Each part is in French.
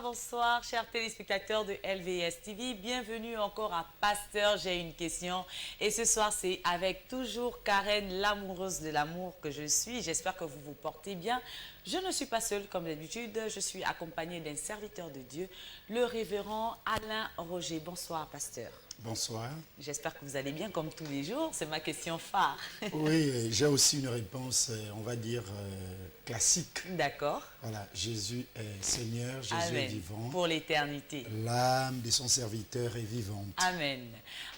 Bonsoir, chers téléspectateurs de LVS TV. Bienvenue encore à Pasteur, j'ai une question. Et ce soir, c'est avec toujours Karen, l'amoureuse de l'amour que je suis. J'espère que vous vous portez bien. Je ne suis pas seule comme d'habitude. Je suis accompagnée d'un serviteur de Dieu, le révérend Alain Roger. Bonsoir, pasteur. Bonsoir. J'espère que vous allez bien comme tous les jours. C'est ma question phare. Oui, j'ai aussi une réponse, on va dire, classique. D'accord. Voilà, Jésus est Seigneur, Jésus Amen. est vivant. Pour l'éternité. L'âme de son serviteur est vivante. Amen.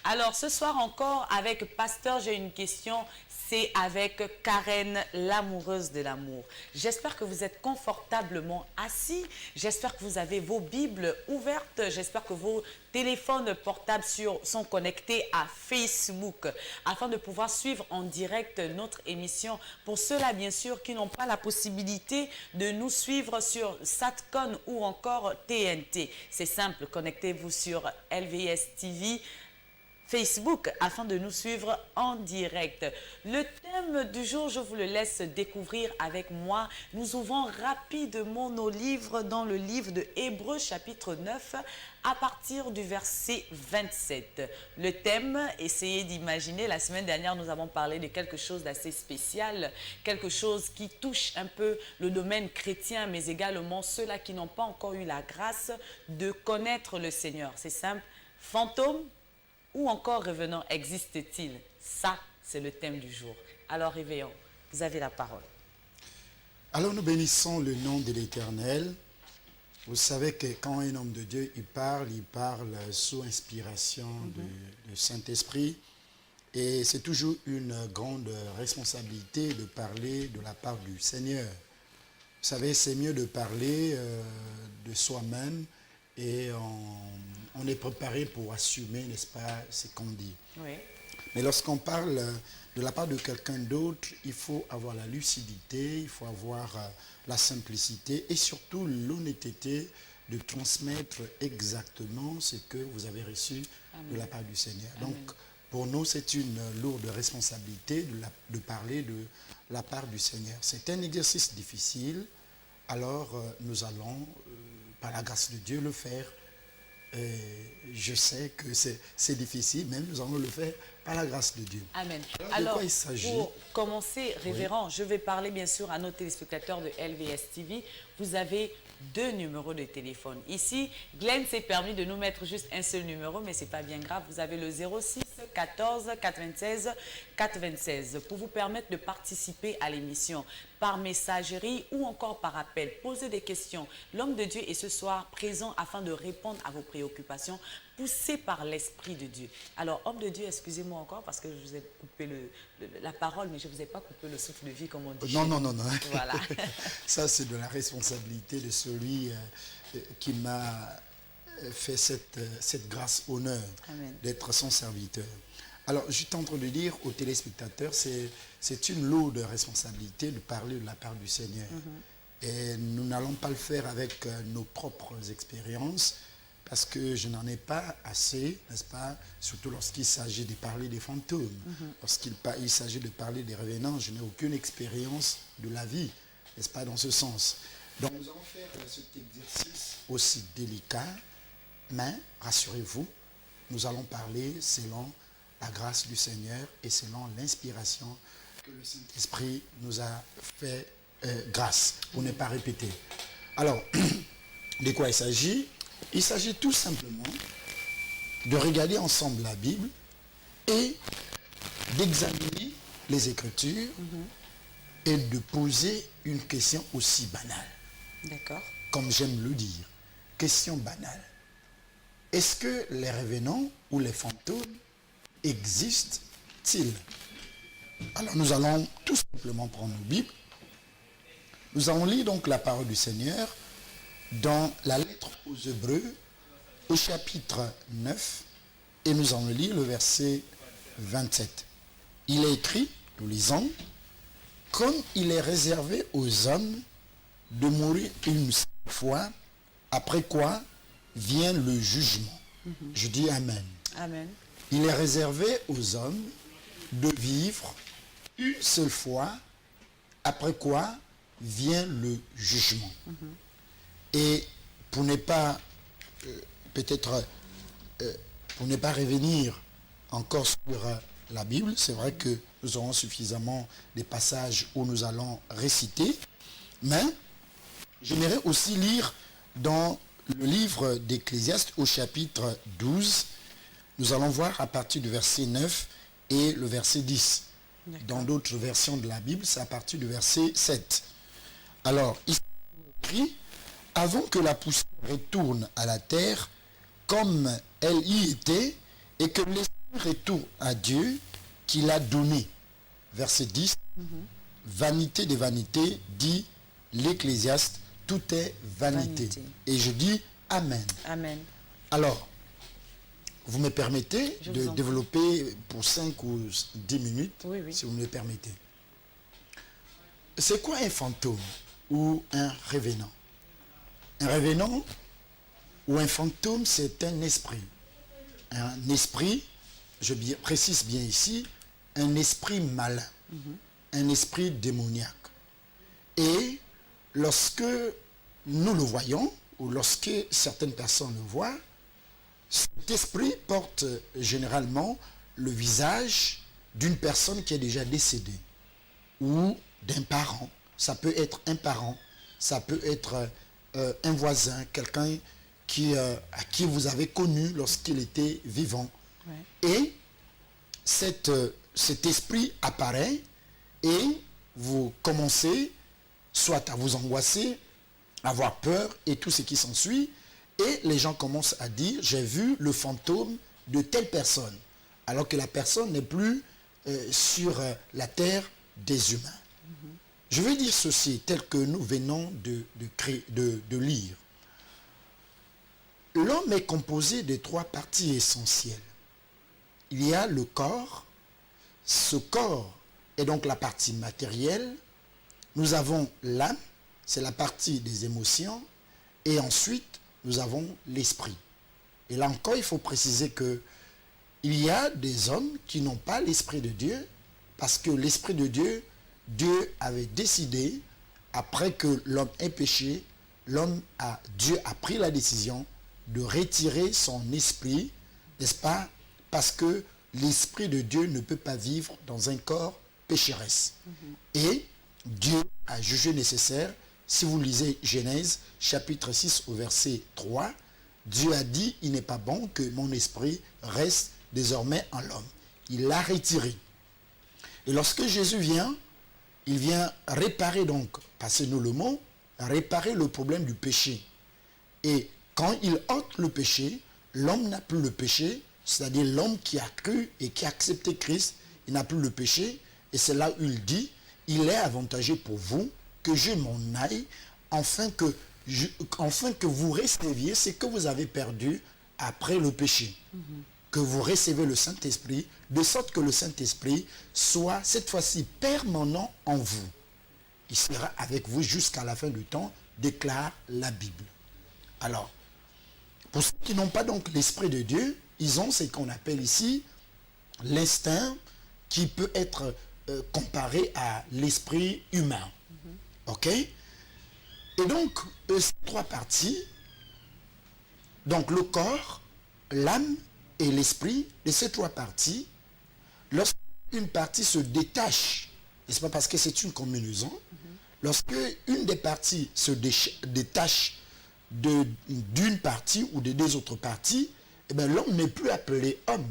Alors, ce soir encore, avec Pasteur, j'ai une question. C'est avec Karen, l'amoureuse de l'amour. J'espère que vous êtes confortablement assis. J'espère que vous avez vos Bibles ouvertes. J'espère que vos téléphones portables sont connectés à Facebook afin de pouvoir suivre en direct notre émission. Pour ceux-là, bien sûr, qui n'ont pas la possibilité de nous suivre sur Satcom ou encore TNT. C'est simple, connectez-vous sur LVS TV Facebook afin de nous suivre en direct. Le thème du jour, je vous le laisse découvrir avec moi. Nous ouvrons rapidement nos livres dans le livre de Hébreux chapitre 9 à partir du verset 27. Le thème, essayez d'imaginer, la semaine dernière nous avons parlé de quelque chose d'assez spécial, quelque chose qui touche un peu le domaine chrétien mais également ceux-là qui n'ont pas encore eu la grâce de connaître le Seigneur. C'est simple, fantôme ou encore revenant, existe-t-il? Ça, c'est le thème du jour. Alors, réveillons. Vous avez la parole. Alors, nous bénissons le nom de l'Éternel. Vous savez que quand un homme de Dieu, il parle sous inspiration du Saint-Esprit. Et c'est toujours une grande responsabilité de parler de la part du Seigneur. Vous savez, c'est mieux de parler de soi-même et on est préparé pour assumer, n'est-ce pas, ce qu'on dit. Oui. Mais lorsqu'on parle de la part de quelqu'un d'autre, il faut avoir la lucidité, il faut avoir la simplicité et surtout l'honnêteté de transmettre exactement ce que vous avez reçu de la part du Seigneur. Amen. Donc, pour nous, c'est une lourde responsabilité de parler de la part du Seigneur. C'est un exercice difficile, alors nous allons, par la grâce de Dieu, le faire. Je sais que c'est difficile, mais nous allons le faire par la grâce de Dieu. Amen. Alors, de quoi il s'agit? Pour commencer, révérend, je vais parler bien sûr à nos téléspectateurs de LVS TV. Vous avez 2 numéros de téléphone. Ici, Glenn s'est permis de nous mettre juste un seul numéro, mais ce n'est pas bien grave. Vous avez le 06 14 96 96 pour vous permettre de participer à l'émission par messagerie ou encore par appel. Posez des questions. L'homme de Dieu est ce soir présent afin de répondre à vos préoccupations, poussé par l'Esprit de Dieu. Alors, homme de Dieu, excusez-moi encore parce que je vous ai coupé la parole, mais je ne vous ai pas coupé le souffle de vie comme on dit. Non. Voilà. Ça, c'est de la responsabilité de celui qui m'a fait cette grâce honneur d'être son serviteur. Alors, je suis en train de dire aux téléspectateurs, c'est une lourde responsabilité de parler de la part du Seigneur. Et nous n'allons pas le faire avec nos propres expériences, parce que je n'en ai pas assez, n'est-ce pas, surtout lorsqu'il s'agit de parler des fantômes. Lorsqu'il s'agit de parler des revenants, je n'ai aucune expérience de la vie, n'est-ce pas, dans ce sens. Donc nous allons faire cet exercice aussi délicat, mais rassurez-vous, nous allons parler selon la grâce du Seigneur et selon l'inspiration que le Saint-Esprit nous a fait grâce, pour ne pas répéter. Alors, de quoi il s'agit? Il s'agit tout simplement de regarder ensemble la Bible et d'examiner les Écritures et de poser une question aussi banale. D'accord. Comme j'aime le dire, question banale. Est-ce que les revenants ou les fantômes existent-ils? Alors nous allons tout simplement prendre nos Bibles. Nous allons lire donc la parole du Seigneur dans la lettre aux Hébreux, au chapitre 9, et nous allons lire le verset 27. Il est écrit, nous lisons, « Comme il est réservé aux hommes de mourir une seule fois, après quoi vient le jugement. » Je dis Amen. Amen. Il est réservé aux hommes de vivre une seule fois, après quoi vient le jugement. Et pour ne pas, peut-être, pour ne pas revenir encore sur la Bible, c'est vrai que nous aurons suffisamment des passages où nous allons réciter, mais j'aimerais aussi lire dans le livre d'Ecclésiaste au chapitre 12, nous allons voir à partir du verset 9 et le verset 10. Dans d'autres versions de la Bible, c'est à partir du verset 7. Alors, il écrit, avant que la poussière retourne à la terre comme elle y était, et que l'esprit retourne à Dieu qui l'a donné. Verset 10, vanité des vanités, dit l'Ecclésiaste, tout est vanité. Et je dis Amen. Amen. Alors, vous me permettez de développer pour 5 ou 10 minutes, oui, oui. Si vous me le permettez. C'est quoi un fantôme ou un revenant? Un revenant ou un fantôme, c'est un esprit. Un esprit, je précise bien ici, un esprit malin, un esprit démoniaque. Et lorsque nous le voyons, ou lorsque certaines personnes le voient, cet esprit porte généralement le visage d'une personne qui est déjà décédée ou d'un parent. Ça peut être un parent, ça peut être un voisin, quelqu'un à qui vous avez connu lorsqu'il était vivant. Ouais. Et cet esprit apparaît et vous commencez soit à vous angoisser, à avoir peur et tout ce qui s'ensuit. Et les gens commencent à dire, j'ai vu le fantôme de telle personne, alors que la personne n'est plus sur la terre des humains. Je veux dire ceci, tel que nous venons de lire. L'homme est composé de 3 parties essentielles. Il y a le corps. Ce corps est donc la partie matérielle. Nous avons l'âme, c'est la partie des émotions. Et ensuite, nous avons l'esprit. Et là encore, il faut préciser que il y a des hommes qui n'ont pas l'esprit de Dieu, parce que l'esprit de Dieu, Dieu avait décidé, après que l'homme ait péché, Dieu a pris la décision de retirer son esprit, n'est-ce pas? Parce que l'esprit de Dieu ne peut pas vivre dans un corps pécheresse. Et Dieu a jugé nécessaire, si vous lisez Genèse, chapitre 6 au verset 3, Dieu a dit, il n'est pas bon que mon esprit reste désormais en l'homme. Il l'a retiré. Et lorsque Jésus vient, il vient réparer donc, passez-nous le mot, réparer le problème du péché. Et quand il ôte le péché, l'homme n'a plus le péché, c'est-à-dire l'homme qui a cru et qui a accepté Christ, il n'a plus le péché. Et c'est là où il dit, il est avantageux pour vous que je m'en aille, afin que vous receviez ce que vous avez perdu après le péché. Que vous recevez le Saint-Esprit, de sorte que le Saint-Esprit soit cette fois-ci permanent en vous. Il sera avec vous jusqu'à la fin du temps, déclare la Bible. Alors, pour ceux qui n'ont pas donc l'Esprit de Dieu, ils ont ce qu'on appelle ici l'instinct qui peut être comparé à l'esprit humain. Ok? Et donc, ces 3 parties, donc le corps, l'âme et l'esprit, de ces 3 parties, lorsqu'une partie se détache, n'est-ce pas, parce que c'est une combinaison, lorsque une des parties se détache d'une partie ou de 2 autres parties, eh bien, l'homme n'est plus appelé homme.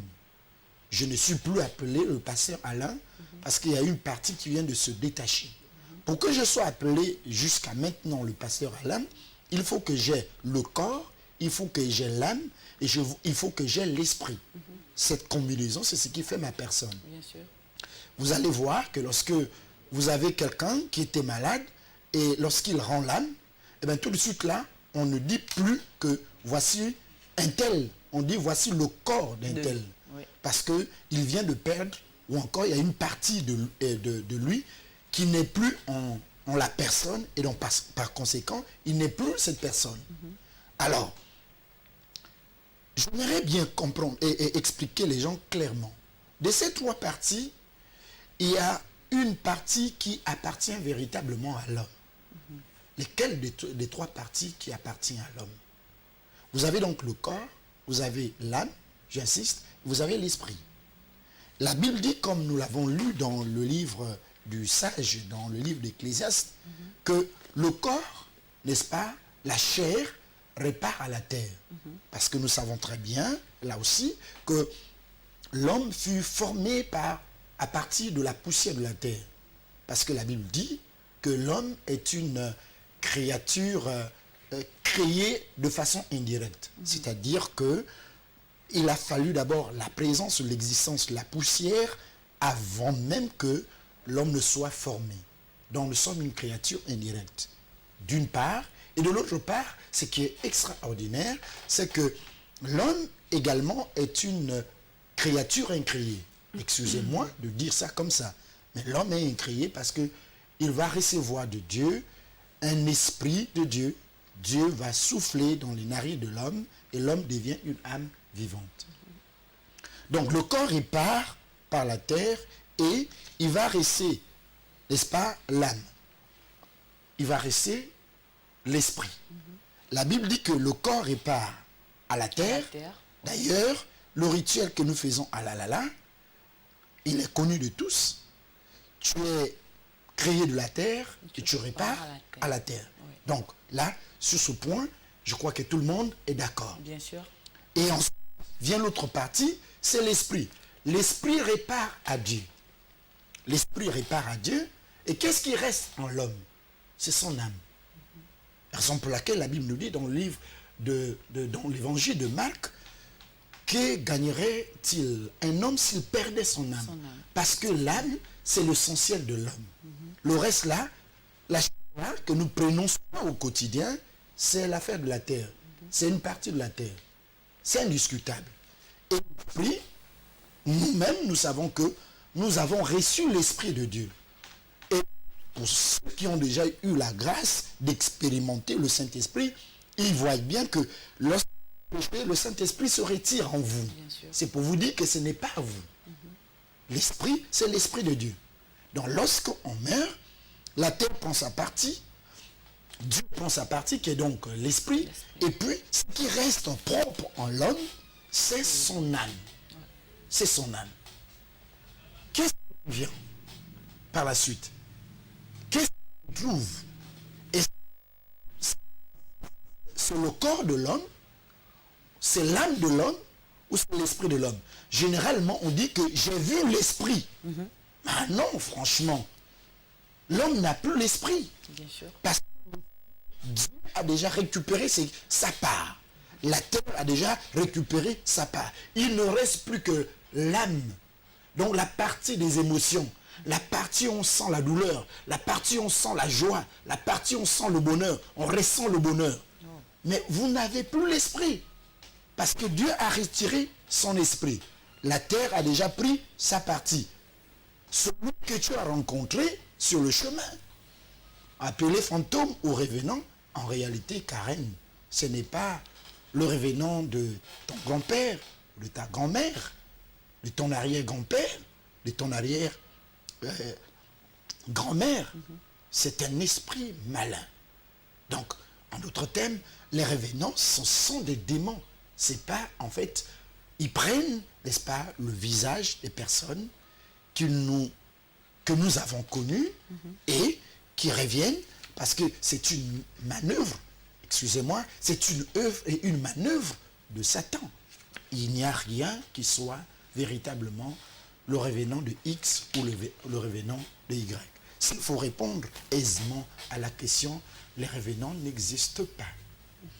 Je ne suis plus appelé le pasteur Alain, parce qu'il y a une partie qui vient de se détacher. Pour que je sois appelé jusqu'à maintenant le pasteur Alain, il faut que j'ai le corps, il faut que j'ai l'âme, et il faut que j'ai l'esprit. Cette combinaison, c'est ce qui fait ma personne. Bien sûr. Vous allez voir que lorsque vous avez quelqu'un qui était malade, et lorsqu'il rend l'âme, eh bien tout de suite là, on ne dit plus que voici un tel, on dit voici le corps d'un tel. Oui. Parce qu'il vient de perdre, ou encore il y a une partie de lui qui n'est plus en la personne, et donc par conséquent, il n'est plus cette personne. Alors, j'aimerais bien comprendre et expliquer les gens clairement. De ces 3 parties, il y a une partie qui appartient véritablement à l'homme. Lesquelles des 3 parties qui appartiennent à l'homme? Vous avez donc le corps, vous avez l'âme, j'insiste, vous avez l'esprit. La Bible dit, comme nous l'avons lu dans le livre du sage, dans le livre d'Ecclésiaste, que le corps, n'est-ce pas, la chair répare à la terre. Parce que nous savons très bien, là aussi, que l'homme fut formé à partir de la poussière de la terre. Parce que la Bible dit que l'homme est une créature créée de façon indirecte. C'est-à-dire que il a fallu d'abord la présence, l'existence de la poussière avant même que l'homme ne soit formé. Donc nous sommes une créature indirecte, d'une part. Et de l'autre part, ce qui est extraordinaire, c'est que l'homme également est une créature incréée. Excusez-moi de dire ça comme ça. Mais l'homme est incréé parce qu'il va recevoir de Dieu un esprit de Dieu. Dieu va souffler dans les narines de l'homme et l'homme devient une âme vivante. Donc le corps répare par la terre et il va rester, n'est-ce pas, l'âme. Il va rester l'esprit. La Bible dit que le corps répare à la terre. D'ailleurs, le rituel que nous faisons à la, il est connu de tous. Tu es créé de la terre et tu répares à la terre. Oui. Donc là, sur ce point, je crois que tout le monde est d'accord. Bien sûr. Et ensuite, vient l'autre partie, c'est l'esprit. L'esprit répare à Dieu. L'esprit répare à Dieu. Et qu'est-ce qui reste en l'homme? C'est son âme. Raison pour laquelle la Bible nous dit dans le livre dans l'évangile de Marc, que gagnerait-il un homme s'il perdait son âme? Parce que l'âme, c'est l'essentiel de l'homme. Le reste là, la chose que nous prenons au quotidien, c'est l'affaire de la terre. C'est une partie de la terre. C'est indiscutable. Et puis, nous-mêmes, nous savons que nous avons reçu l'Esprit de Dieu. Et pour ceux qui ont déjà eu la grâce d'expérimenter le Saint-Esprit, ils voient bien que lorsque le Saint-Esprit se retire en vous. C'est pour vous dire que ce n'est pas vous. L'Esprit, c'est l'Esprit de Dieu. Donc lorsqu'on meurt, la terre prend sa partie, Dieu prend sa partie qui est donc l'Esprit, et puis ce qui reste propre en l'homme, c'est son âme. C'est son âme. Qu'est-ce qui vient par la suite? Qu'est-ce qu'on trouve? Et c'est le corps de l'homme, c'est l'âme de l'homme ou c'est l'esprit de l'homme? Généralement, on dit que j'ai vu l'esprit. Ah non, franchement, l'homme n'a plus l'esprit. Parce que Dieu a déjà récupéré sa part. La terre a déjà récupéré sa part. Il ne reste plus que l'âme. Donc la partie des émotions, la partie où on sent la douleur, la partie où on sent la joie, la partie où on sent le bonheur, on ressent le bonheur. Mais vous n'avez plus l'esprit. Parce que Dieu a retiré son esprit. La terre a déjà pris sa partie. Celui que tu as rencontré sur le chemin, appelé fantôme ou revenant, en réalité, Karen, ce n'est pas le revenant de ton grand-père, de ta grand-mère, de ton arrière-grand-père, de ton arrière-grand-mère. C'est un esprit malin. Donc, en d'autres termes, les revenants, ce sont des démons. C'est pas, en fait, ils prennent, n'est-ce pas, le visage des personnes que nous avons connues et qui reviennent parce que c'est une manœuvre, excusez-moi, c'est une œuvre et une manœuvre de Satan. Il n'y a rien qui soit véritablement le revenant de X ou le revenant de Y. S'il faut répondre aisément à la question, les revenants n'existent pas.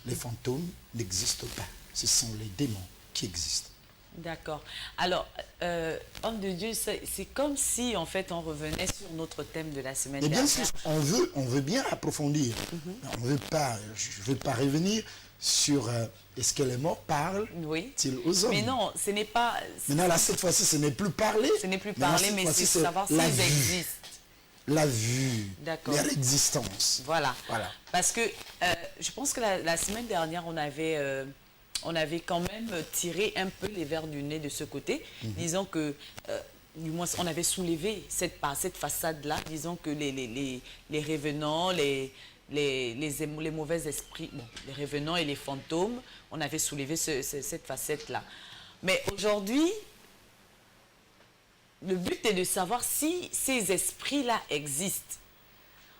Les fantômes n'existent pas. Ce sont les démons qui existent. D'accord. Alors, homme de Dieu, c'est comme si, en fait, on revenait sur notre thème de la semaine dernière. Bien sûr, on veut bien approfondir. On veut pas, je ne veux pas revenir sur est-ce que les morts parlent-ils aux hommes? Mais non, ce n'est pas... Maintenant, là, cette fois-ci, ce n'est plus parler. Ce n'est plus parler, mais c'est savoir s'ils existent. La vue, leur existence. Voilà. Parce que je pense que la semaine dernière, on avait quand même tiré un peu les verres du nez de ce côté, disons que, du moins, on avait soulevé cette façade-là, disons que les revenants, les les mauvais esprits, bon, les revenants et les fantômes. On avait soulevé cette facette-là. Mais aujourd'hui, le but est de savoir si ces esprits-là existent.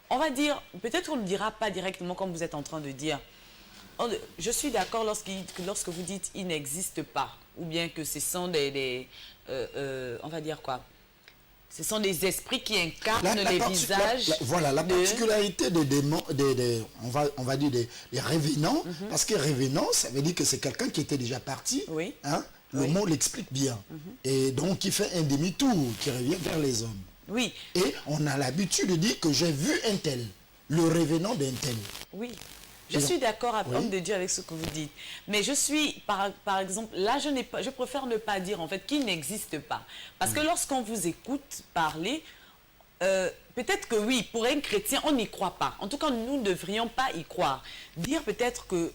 On va dire, peut-être on ne dira pas directement comme vous êtes en train de dire. Je suis d'accord lorsque vous dites « il n'existe pas » ou bien que ce sont on va dire quoi? Ce sont des esprits qui incarnent les visages. Voilà, la particularité des démons, on va dire des revenants, parce que revenant, ça veut dire que c'est quelqu'un qui était déjà parti. Oui. Hein? Le mot l'explique bien. Et donc, qui fait un demi-tour, qui revient vers les hommes. Oui. Et on a l'habitude de dire que j'ai vu un tel, le revenant d'un tel. Oui. Je suis d'accord, homme de Dieu, avec ce que vous dites. Mais je suis, par exemple, là, je préfère ne pas dire, en fait, qu'il n'existe pas. Parce que lorsqu'on vous écoute parler, peut-être que oui, pour un chrétien, on n'y croit pas. En tout cas, nous ne devrions pas y croire. Dire peut-être que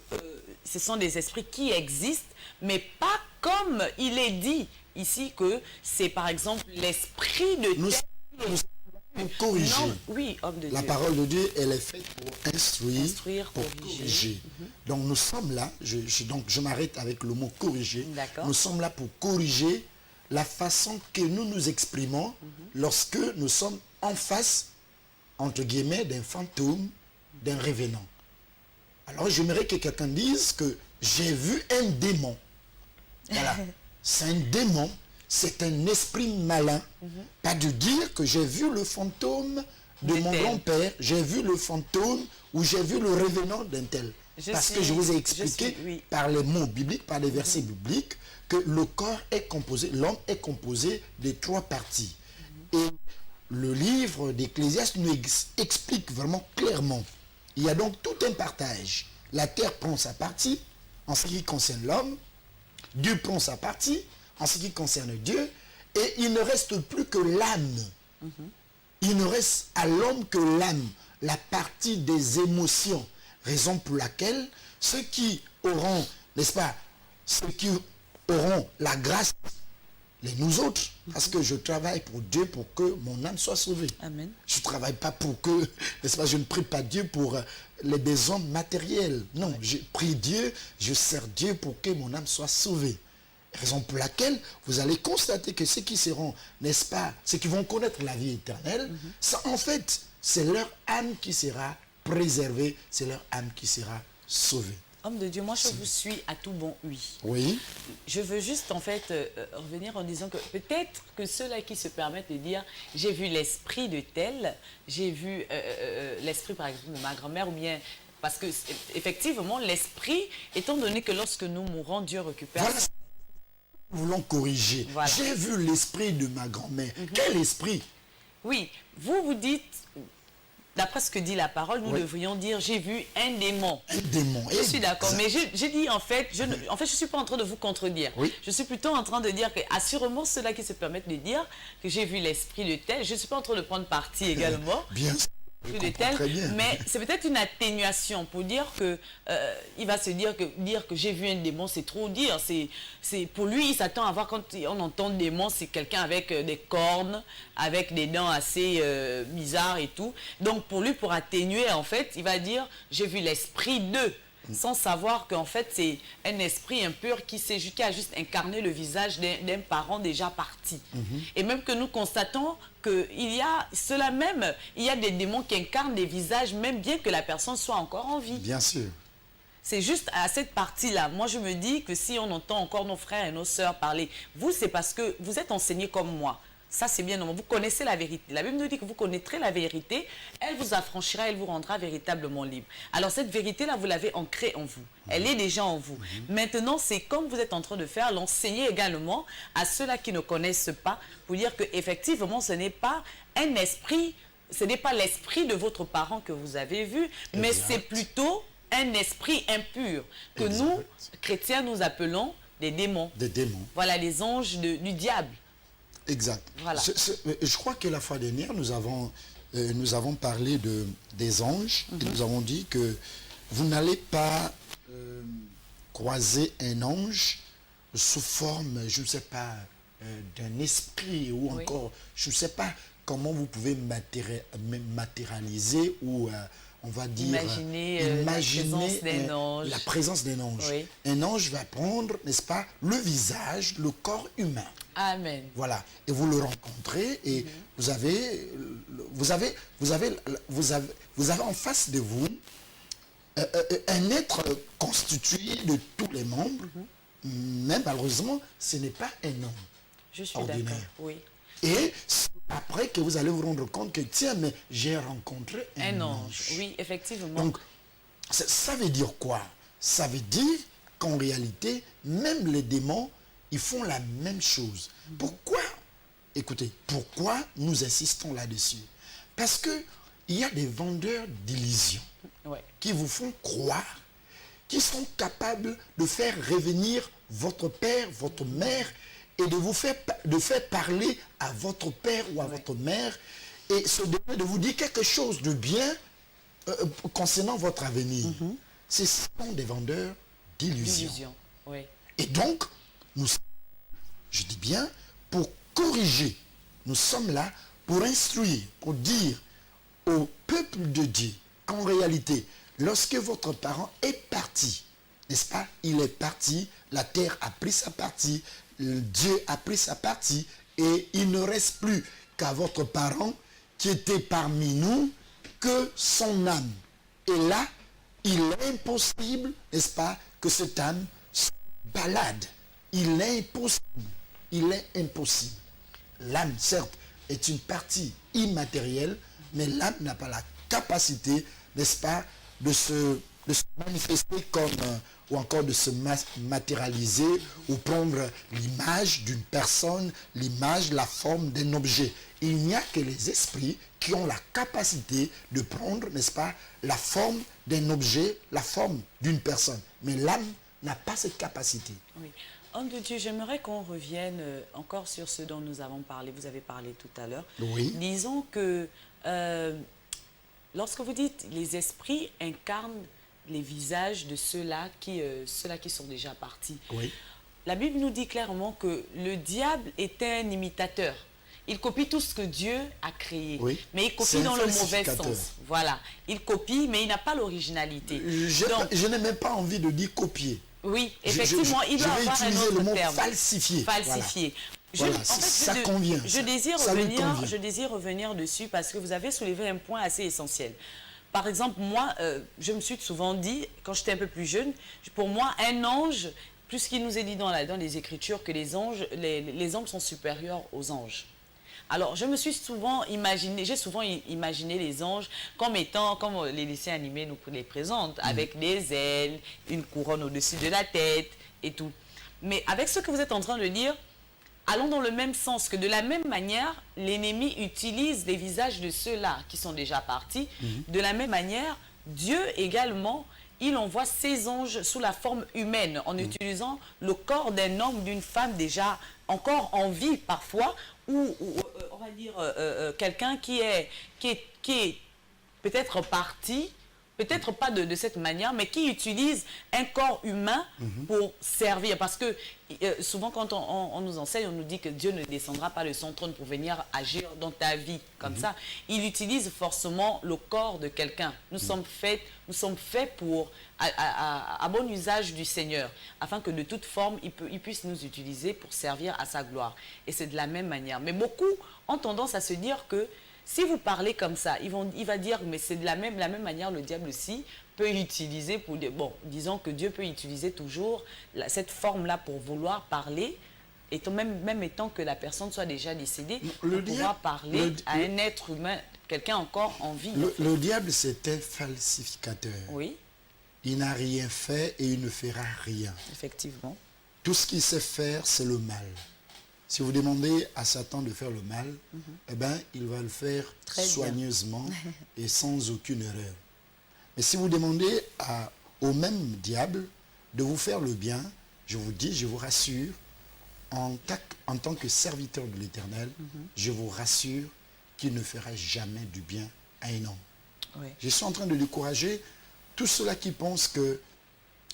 ce sont des esprits qui existent, mais pas comme il est dit ici que c'est, par exemple, l'esprit de... Pour corriger. Non, oui, homme de Dieu. La parole de Dieu, elle est faite pour instruire, pour corriger. Donc nous sommes là, donc je m'arrête avec le mot corriger. Nous sommes là pour corriger la façon que nous nous exprimons lorsque nous sommes en face, entre guillemets, d'un fantôme, d'un revenant. Alors j'aimerais que quelqu'un dise que j'ai vu un démon. Voilà, c'est un démon. C'est un esprit malin, pas de dire que j'ai vu le fantôme de mon grand-père, j'ai vu le fantôme ou j'ai vu le revenant d'un tel. Parce que je vous ai expliqué par les mots bibliques, par les versets bibliques, que le corps est composé, l'homme est composé de 3 parties. Et le livre d'Ecclésiaste nous explique vraiment clairement. Il y a donc tout un partage. La terre prend sa partie en ce qui concerne l'homme, Dieu prend sa partie en ce qui concerne Dieu, et il ne reste plus que l'âme. Il ne reste à l'homme que l'âme, la partie des émotions, raison pour laquelle ceux qui auront, n'est-ce pas, ceux qui auront la grâce, nous autres, parce que je travaille pour Dieu pour que mon âme soit sauvée. Amen. Je ne travaille pas pour que, n'est-ce pas, je ne prie pas Dieu pour les besoins matériels. Non, je prie Dieu, je sers Dieu pour que mon âme soit sauvée. Raison pour laquelle vous allez constater que ceux qui seront, n'est-ce pas, ceux qui vont connaître la vie éternelle, ça, en fait, c'est leur âme qui sera préservée, c'est leur âme qui sera sauvée. Homme de Dieu, moi je vous suis à tout bon oui. Oui. Je veux juste en fait revenir en disant que peut-être que ceux-là qui se permettent de dire j'ai vu l'esprit de tel, j'ai vu l'esprit par exemple de ma grand-mère ou bien... Parce que effectivement l'esprit, étant donné que lorsque nous mourons, Dieu récupère... Voilà. Nous voulons corriger. Voilà. J'ai vu l'esprit de ma grand-mère. Quel esprit? Oui, vous dites, d'après ce que dit la parole, nous devrions dire j'ai vu un démon. Un démon. Je suis d'accord, mais j'ai dit en fait, je ne suis pas en train de vous contredire. Oui. Je suis plutôt en train de dire que, assurément, ceux-là qui se permettent de dire que j'ai vu l'esprit de tel, je ne suis pas en train de prendre parti également. Bien sûr. De tel, mais c'est peut-être une atténuation pour dire que il va se dire que j'ai vu un démon, c'est trop dire. C'est pour lui, il s'attend à voir, quand on entend démon, c'est quelqu'un avec des cornes, avec des dents assez bizarres et tout. Donc pour lui, pour atténuer, en fait, il va dire j'ai vu l'esprit d'eux, sans savoir qu'en fait c'est un esprit impur qui a juste incarné le visage d'un parent déjà parti. Et même que nous constatons qu'il y a cela même, il y a des démons qui incarnent des visages même bien que la personne soit encore en vie. Bien sûr. C'est juste à cette partie-là. Moi, je me dis que si on entend encore nos frères et nos sœurs parler, vous, c'est parce que vous êtes enseignés comme moi. Ça, c'est bien normal. Vous connaissez la vérité. La Bible nous dit que vous connaîtrez la vérité. Elle vous affranchira, elle vous rendra véritablement libre. Alors, cette vérité-là, vous l'avez ancrée en vous. Elle est déjà en vous. Maintenant, c'est comme vous êtes en train de faire, l'enseigner également à ceux-là qui ne connaissent pas, pour dire qu'effectivement, ce n'est pas un esprit, ce n'est pas l'esprit de votre parent que vous avez vu, mais c'est plutôt un esprit impur que nous, chrétiens, nous appelons des démons. Des démons. Voilà, les anges du diable. Exact. Voilà. Je crois que la fois dernière, nous avons parlé des anges et nous avons dit que vous n'allez pas croiser un ange sous forme, je ne sais pas, d'un esprit ou encore, je ne sais pas comment vous pouvez matérialiser ou on va dire, Imaginez la présence d'un ange. Oui. Un ange va prendre, n'est-ce pas, le visage, le corps humain. Amen. Voilà. Et vous le rencontrez et vous avez en face de vous un être constitué de tous les membres. Mais malheureusement, ce n'est pas un homme Je suis ordinaire. d'accord, oui. Et c'est après que vous allez vous rendre compte que, tiens, mais j'ai rencontré un ange. Oui, effectivement. Donc, ça veut dire quoi? Ça veut dire qu'en réalité, même les démons, ils font la même chose. Pourquoi? Écoutez, pourquoi nous insistons là-dessus? Parce que il y a des vendeurs d'illusions qui vous font croire, qui sont capables de faire revenir votre père, votre mère, et de faire parler à votre père ou à votre mère, et se donner de vous dire quelque chose de bien concernant votre avenir. Ce sont des vendeurs d'illusions. Oui. Et donc, je dis bien, pour corriger, nous sommes là pour instruire, pour dire au peuple de Dieu qu'en réalité, lorsque votre parent est parti, n'est-ce pas, il est parti, la terre a pris sa partie, Dieu a pris sa partie, et il ne reste plus qu'à votre parent qui était parmi nous que son âme. Et là, il est impossible, n'est-ce pas, que cette âme se balade. Il est impossible. Il est impossible. L'âme, certes, est une partie immatérielle, mais l'âme n'a pas la capacité, n'est-ce pas, de se manifester comme, ou encore de se matérialiser, ou prendre l'image d'une personne, l'image, la forme d'un objet. Il n'y a que les esprits qui ont la capacité de prendre, n'est-ce pas, la forme d'un objet, la forme d'une personne. Mais l'âme n'a pas cette capacité. Oui. Homme de Dieu, j'aimerais qu'on revienne encore sur ce dont nous avons parlé. Vous avez parlé tout à l'heure. Oui. Disons que lorsque vous dites les esprits incarnent les visages de ceux-là qui sont déjà partis. Oui. La Bible nous dit clairement que le diable est un imitateur. Il copie tout ce que Dieu a créé, oui. Mais il copie dans le mauvais sens. Voilà, il copie, mais il n'a pas l'originalité. Je n'ai même pas envie de dire copier. Oui, effectivement, il doit avoir un autre terme. Falsifier. Falsifier. Voilà. En fait, ça convient. Je désire revenir dessus parce que vous avez soulevé un point assez essentiel. Par exemple, moi, je me suis souvent dit, quand j'étais un peu plus jeune, pour moi, un ange, puisqu'il nous est dit dans les Écritures que les anges sont supérieurs aux anges. Alors, j'ai souvent imaginé les anges comme étant, comme les dessins animés nous les présentent, avec des ailes, une couronne au-dessus de la tête et tout. Mais avec ce que vous êtes en train de dire, allons dans le même sens, que de la même manière, l'ennemi utilise les visages de ceux-là qui sont déjà partis. De la même manière, Dieu également, il envoie ses anges sous la forme humaine, en utilisant le corps d'un homme, d'une femme déjà encore en vie parfois, ou on va dire quelqu'un qui est peut-être parti, peut-être pas de cette manière, mais qui utilise un corps humain pour servir. Parce que souvent, quand on nous enseigne, on nous dit que Dieu ne descendra pas de son trône pour venir agir dans ta vie comme ça. Il utilise forcément le corps de quelqu'un. Nous sommes faits pour, à bon usage du Seigneur, afin que de toute forme, il puisse nous utiliser pour servir à sa gloire. Et c'est de la même manière. Mais beaucoup ont tendance à se dire que si vous parlez comme ça, il va dire, mais c'est de la même manière, le diable aussi peut utiliser, disons que Dieu peut utiliser toujours cette forme-là pour vouloir parler, même étant que la personne soit déjà décédée, pour pouvoir parler à un être humain, quelqu'un encore en vie. Le diable, c'est un falsificateur. Oui. Il n'a rien fait et il ne fera rien. Effectivement. Tout ce qu'il sait faire, c'est le mal. Si vous demandez à Satan de faire le mal, eh ben, il va le faire soigneusement et sans aucune erreur. Mais si vous demandez au même diable de vous faire le bien, je vous dis, je vous rassure, en tant que serviteur de l'Éternel, je vous rassure qu'il ne fera jamais du bien à un homme. Oui. Je suis en train de décourager tous ceux-là qui pensent que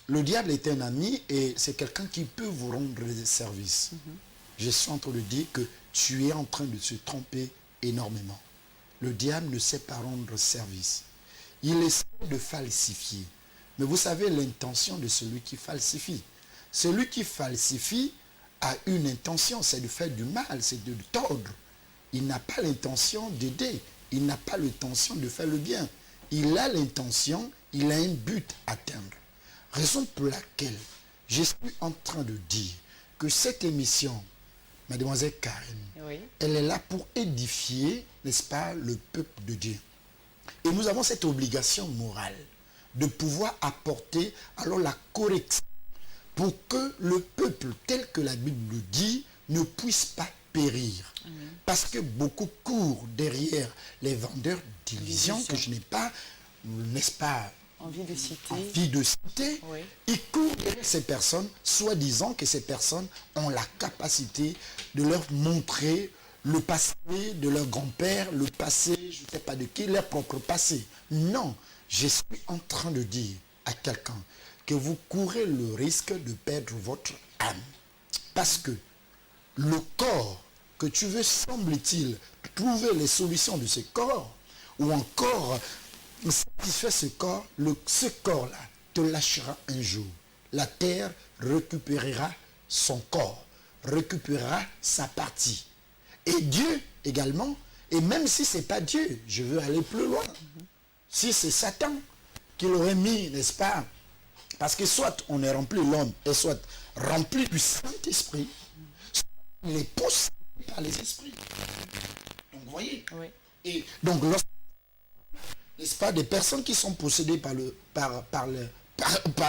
le diable est un ami et c'est quelqu'un qui peut vous rendre des services. Je suis en train de dire que tu es en train de se tromper énormément. Le diable ne sait pas rendre service. il essaie de falsifier. Mais vous savez l'intention de celui qui falsifie. Celui qui falsifie a une intention, c'est de faire du mal, c'est de tordre. Il n'a pas l'intention d'aider, il n'a pas l'intention de faire le bien. Il a l'intention, il a un but à atteindre. Raison pour laquelle je suis en train de dire que cette émission, mademoiselle Karen, Oui. elle est là pour édifier, n'est-ce pas, le peuple de Dieu. Et nous avons cette obligation morale de pouvoir apporter alors la correction pour que le peuple, tel que la Bible le dit, ne puisse pas périr. Amen. Parce que beaucoup courent derrière les vendeurs d'illusions que je n'ai pas, n'est-ce pas, envie de citer. Oui. Ils courent derrière ces personnes, soi-disant que ces personnes ont la capacité de leur montrer le passé de leur grand-père, le passé, je ne sais pas de qui, leur propre passé. Non, je suis en train de dire à quelqu'un que vous courez le risque de perdre votre âme. Parce que le corps que tu veux, semble-t-il, trouver les solutions de ce corps, ou encore satisfaire ce corps, ce corps-là te lâchera un jour. La terre récupérera son corps, récupérera sa partie. Et Dieu également, et même si ce n'est pas Dieu, je veux aller plus loin. Si c'est Satan qui l'aurait mis, n'est-ce pas? Parce que soit on est rempli l'homme, et soit rempli du Saint-Esprit, soit il est possédé par les esprits. Donc vous voyez? Oui. Et donc n'est-ce pas, des personnes qui sont possédées par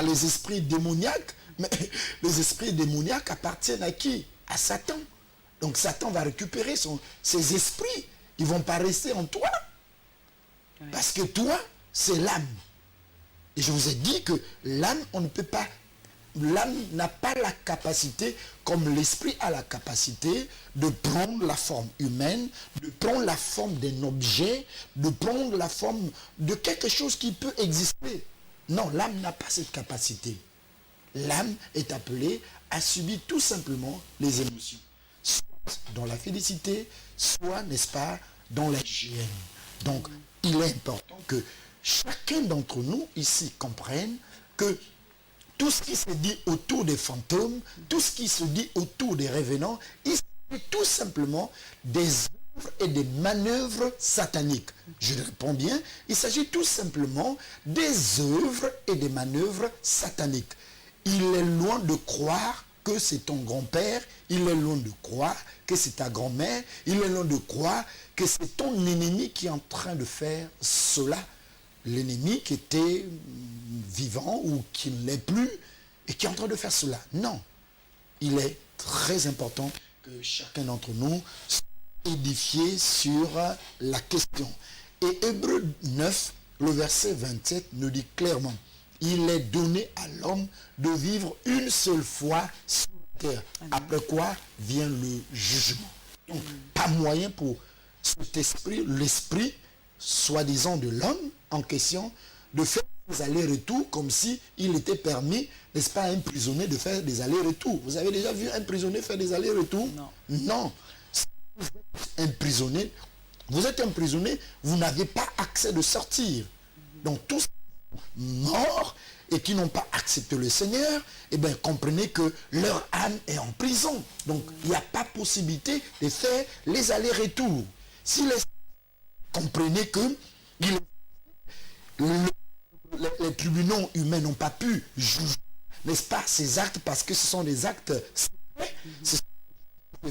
les esprits démoniaques, mais les esprits démoniaques appartiennent à qui? À Satan. Donc Satan va récupérer ses esprits. Ils ne vont pas rester en toi. Oui. Parce que toi, c'est l'âme. Et je vous ai dit que l'âme, on ne peut pas... L'âme n'a pas la capacité, comme l'esprit a la capacité, de prendre la forme humaine, de prendre la forme d'un objet, de prendre la forme de quelque chose qui peut exister. Non, l'âme n'a pas cette capacité. L'âme est appelée à subir tout simplement les émotions. Soit dans la félicité, soit, n'est-ce pas, dans la gêne. Donc, il est important que chacun d'entre nous ici comprenne que tout ce qui se dit autour des fantômes, tout ce qui se dit autour des revenants, il s'agit tout simplement des œuvres et des manœuvres sataniques. Je réponds bien, il s'agit tout simplement des œuvres et des manœuvres sataniques. Il est loin de croire que c'est ton grand-père, il est loin de croire que c'est ta grand-mère, il est loin de croire que c'est ton ennemi qui est en train de faire cela. L'ennemi qui était vivant ou qui ne l'est plus et qui est en train de faire cela. Non. Il est très important que chacun d'entre nous soit édifié sur la question. Et Hébreux 9, le verset 27 nous dit clairement, il est donné à l'homme de vivre une seule fois sur la terre. Après quoi vient le jugement. Donc, pas moyen pour cet esprit, l'esprit, soi-disant de l'homme en question, de faire des allers-retours comme si il était permis, n'est-ce pas, à un prisonnier de faire des allers-retours. Vous avez déjà vu un prisonnier faire des allers-retours? Non. Non. Si vous êtes un prisonnier, vous n'avez pas accès de sortir. Donc tous morts et qui n'ont pas accepté le Seigneur, eh bien comprenez que leur âme est en prison. Donc il n'y a pas possibilité de faire les allers-retours. Si les comprenez que les tribunaux humains n'ont pas pu juger, n'est-ce pas, ces actes, parce que ce sont des actes secrets, ce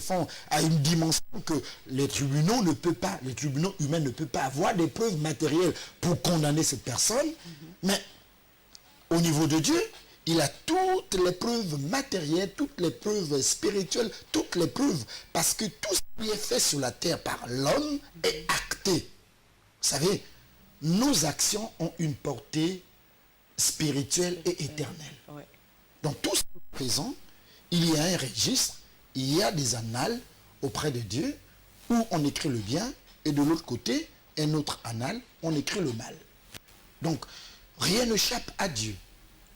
font à une dimension que les tribunaux humains ne peuvent pas avoir des preuves matérielles pour condamner cette personne, mais au niveau de Dieu, il a toutes les preuves matérielles, toutes les preuves spirituelles, toutes les preuves, parce que tout ce qui est fait sur la terre par l'homme est acté. Vous savez, nos actions ont une portée spirituelle et éternelle. Dans tout ce qui est présent, il y a un registre, il y a des annales auprès de Dieu où on écrit le bien et de l'autre côté, un autre annale, on écrit le mal. Donc, rien n'échappe à Dieu.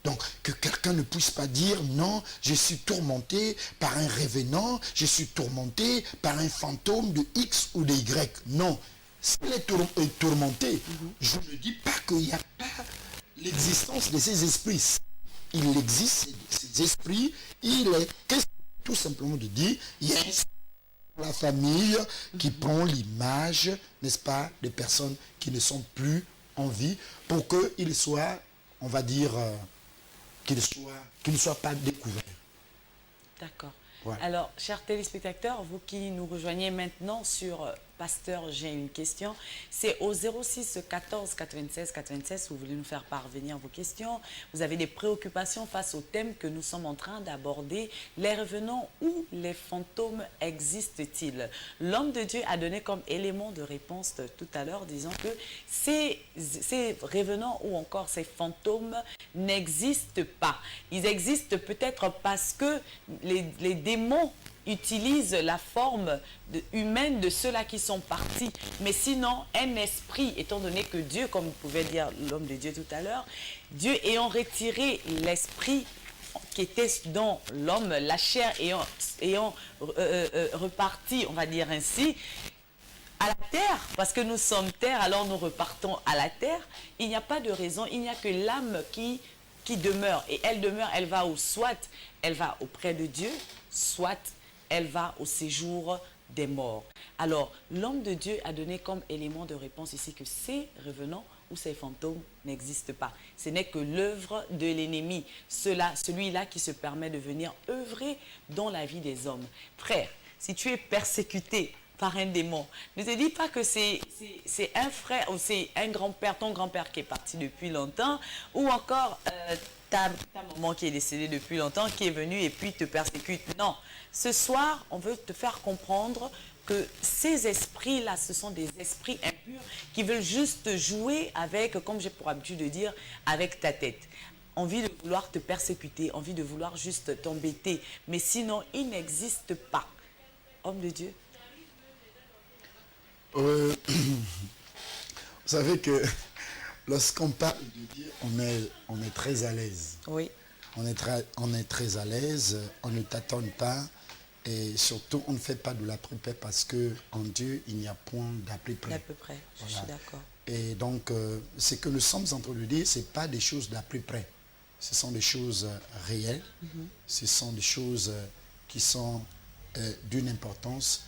Donc, que quelqu'un ne puisse pas dire, non, je suis tourmenté par un revenant, je suis tourmenté par un fantôme de X ou de Y. Non, s'il est tourmenté, je ne dis pas qu'il n'y a pas l'existence de ces esprits. Il existe ces esprits, il est question tout simplement de dire, il y a la famille qui prend l'image, n'est-ce pas, des personnes qui ne sont plus en vie, pour qu'ils soient, on va dire, qu'ils ne soient pas découverts. D'accord. Voilà. Alors, chers téléspectateurs, vous qui nous rejoignez maintenant sur Pasteur, j'ai une question. C'est au 06 14 96 96, vous voulez nous faire parvenir vos questions. Vous avez des préoccupations face au thème que nous sommes en train d'aborder. Les revenants ou les fantômes existent-ils? L'homme de Dieu a donné comme élément de réponse tout à l'heure, disant que ces revenants ou encore ces fantômes n'existent pas. Ils existent peut-être parce que les démons utilisent la forme humaine de ceux-là qui sont partis. Mais sinon, un esprit, étant donné que Dieu, comme vous pouvez dire l'homme de Dieu tout à l'heure, Dieu ayant retiré l'esprit qui était dans l'homme, la chair ayant reparti, on va dire ainsi, à la terre, parce que nous sommes terre, alors nous repartons à la terre, il n'y a pas de raison, il n'y a que l'âme qui demeure. Et elle demeure, elle va où? Soit elle va auprès de Dieu, soit elle va au séjour des morts. Alors, l'homme de Dieu a donné comme élément de réponse ici que ces revenants ou ces fantômes n'existent pas. Ce n'est que l'œuvre de l'ennemi, celui-là qui se permet de venir œuvrer dans la vie des hommes. Frère, si tu es persécuté par un démon, ne te dis pas que c'est un frère ou c'est un grand-père, ton grand-père qui est parti depuis longtemps, ou encore ta maman qui est décédée depuis longtemps, qui est venue et puis te persécute. Non, ce soir, on veut te faire comprendre que ces esprits-là, ce sont des esprits impurs qui veulent juste jouer avec, comme j'ai pour habitude de dire, avec ta tête. Envie de vouloir te persécuter, envie de vouloir juste t'embêter. Mais sinon, ils n'existent pas. Homme de Dieu. Vous savez que lorsqu'on parle de Dieu, on est très à l'aise. Oui. On est très à l'aise, on ne tâtonne pas et surtout on ne fait pas de la pré parce qu'en Dieu il n'y a point d'à peu près. D'à peu près, je suis d'accord. Et donc ce que nous sommes en train de dire, ce n'est pas des choses d'à peu près. Ce sont des choses réelles, ce sont des choses qui sont d'une importance